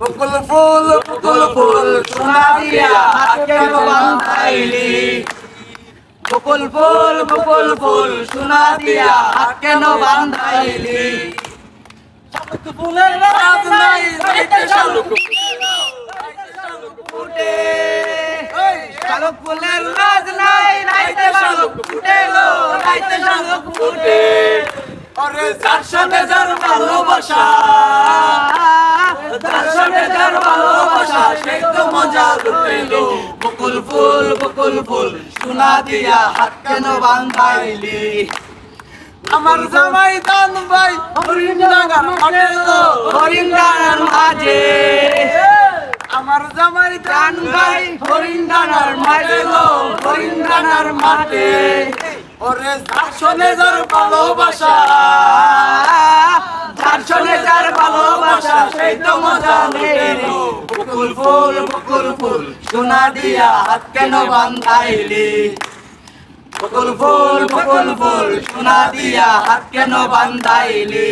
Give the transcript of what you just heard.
বকুল ফুল সোনা দিয়া হাত কেন বাঁধাইলি বকুল ফুল সোনা দিয়া হাত কেন বাঁধাইলি শালুক ফুলের রাজ নাই রাইতে শালুক ফুটে শালুক ফুলের রাজ নাই রাইতে শালুক ফুটেলো রাইতে শালুক ফুটে ওরে যার সাথে যার ভালোবাসা যার সাথে যার ভালোবাসা সেই তো মজা লুটেলো বকুল ফুল সোনা দিয়া হাত কেন বাঁধাইলি আমার জামাই দান ভাই হরিণডাঙ্গার হরিণডাঙ্গার মাঝে আমার জামাই দান ভাই হরিণডাঙ্গার মাঝে হরিণডাঙ্গার মাঠে ওরে যার শোনে যার ভালোবাসা যার শোনে যার ভালোবাসা সেই তো মজা লুটেলো বকুল ফুল সোনা দিয়া হাত কেন বাঁধাইলি বকুল ফুল সোনা দিয়া হাত কেন বাঁধাইলি